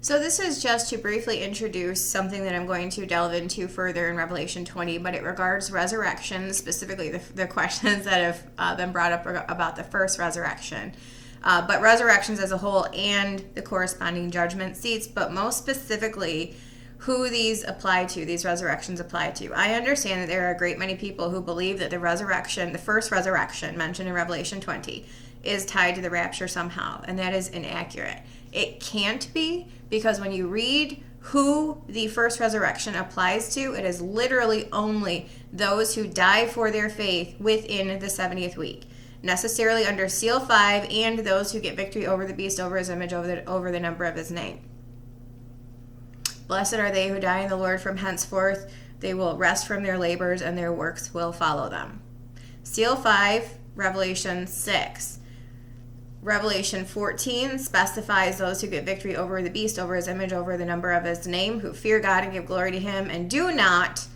So this is just to briefly introduce something that I'm going to delve into further in Revelation 20, but it regards resurrection, specifically the questions that have been brought up about the first resurrection. But resurrections as a whole and the corresponding judgment seats, but most specifically who these apply to, these resurrections apply to. I understand that there are a great many people who believe that the resurrection, the first resurrection mentioned in Revelation 20, is tied to the rapture somehow, and that is inaccurate. It can't be, because when you read who the first resurrection applies to, it is literally only those who die for their faith within the 70th week, necessarily under seal 5, and those who get victory over the beast, over his image, over the number of his name. Blessed are they who die in the Lord, from henceforth they will rest from their labors, and their works will follow them. Seal 5, Revelation 6. Revelation 14 specifies those who get victory over the beast, over his image, over the number of his name, who fear God and give glory to him, and do not,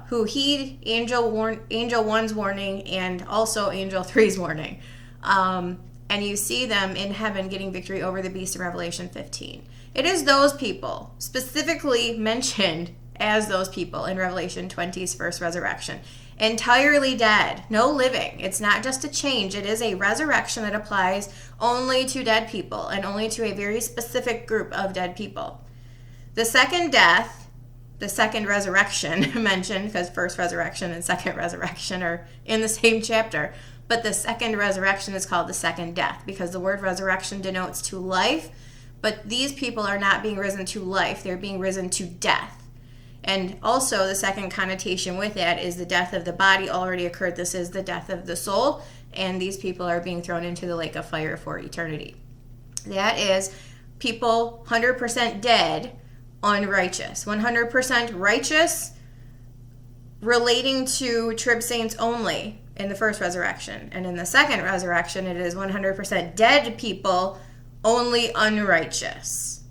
who heed Angel 1's warning and also Angel 3's warning. And you see them in heaven getting victory over the beast in Revelation 15. It is those people, specifically mentioned as those people in Revelation 20's first resurrection. Entirely dead, no living. It's not just a change, it is a resurrection that applies only to dead people and only to a very specific group of dead people. The second death, the second resurrection mentioned, because first resurrection and second resurrection are in the same chapter, but the second resurrection is called the second death because the word resurrection denotes to life, but these people are not being risen to life, they're being risen to death. And also the second connotation with that is the death of the body already occurred. This is the death of the soul, and these people are being thrown into the lake of fire for eternity. That is people 100% dead, unrighteous. 100% righteous, relating to trib saints only in the first resurrection. And in the second resurrection, it is 100% dead people, only unrighteous.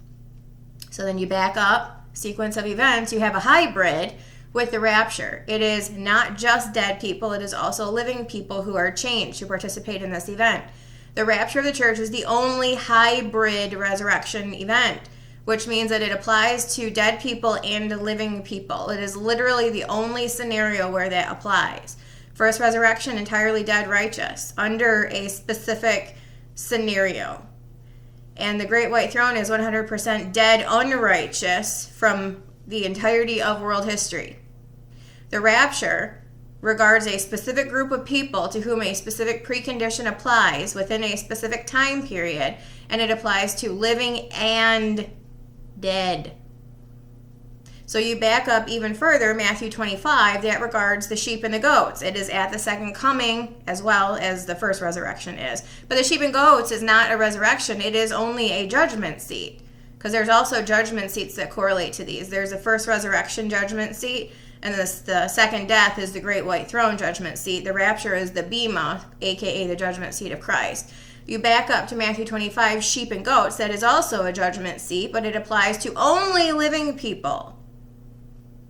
So then you back up. Sequence of events, you have a hybrid with the rapture. It is not just dead people, it is also living people who are changed, who participate in this event. The rapture of the church is the only hybrid resurrection event, which means that it applies to dead people and living people. It is literally the only scenario where that applies. First resurrection, entirely dead, righteous, under a specific scenario. And the great white throne is 100% dead, unrighteous from the entirety of world history. The rapture regards a specific group of people to whom a specific precondition applies within a specific time period, and it applies to living and dead. So you back up even further, Matthew 25, that regards the sheep and the goats. It is at the second coming as well as the first resurrection is. But the sheep and goats is not a resurrection. It is only a judgment seat, because there's also judgment seats that correlate to these. There's a first resurrection judgment seat, and the second death is the great white throne judgment seat. The rapture is the bema, aka the judgment seat of Christ. You back up to Matthew 25, sheep and goats. That is also a judgment seat, but it applies to only living people.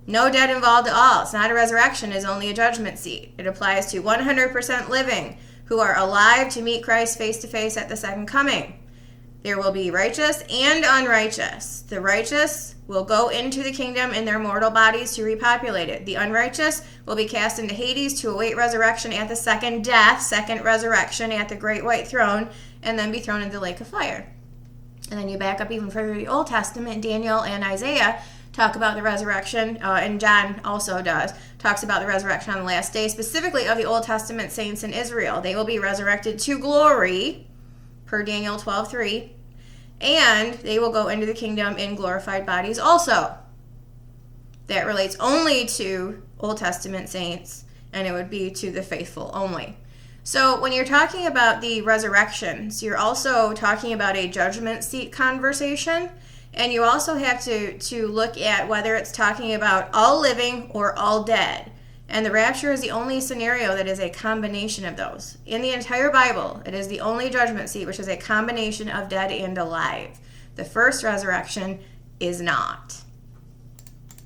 No dead involved at all. It's not a resurrection. It's only a judgment seat. It applies to 100% living who are alive to meet Christ face to face at the second coming. There will be righteous and unrighteous. The righteous will go into the kingdom in their mortal bodies to repopulate it. The unrighteous will be cast into Hades to await resurrection at the second death, second resurrection at the great white throne, and then be thrown into the lake of fire. And then you back up even further to the Old Testament, Daniel and Isaiah talk about the resurrection, and John also talks about the resurrection on the last day, specifically of the Old Testament saints in Israel. They will be resurrected to glory, per Daniel 12:3, and they will go into the kingdom in glorified bodies also. That relates only to Old Testament saints, and it would be to the faithful only. So when you're talking about the resurrections, you're also talking about a judgment seat conversation. And you also have to look at whether it's talking about all living or all dead. And the rapture is the only scenario that is a combination of those. In the entire Bible, it is the only judgment seat which is a combination of dead and alive. The first resurrection is not.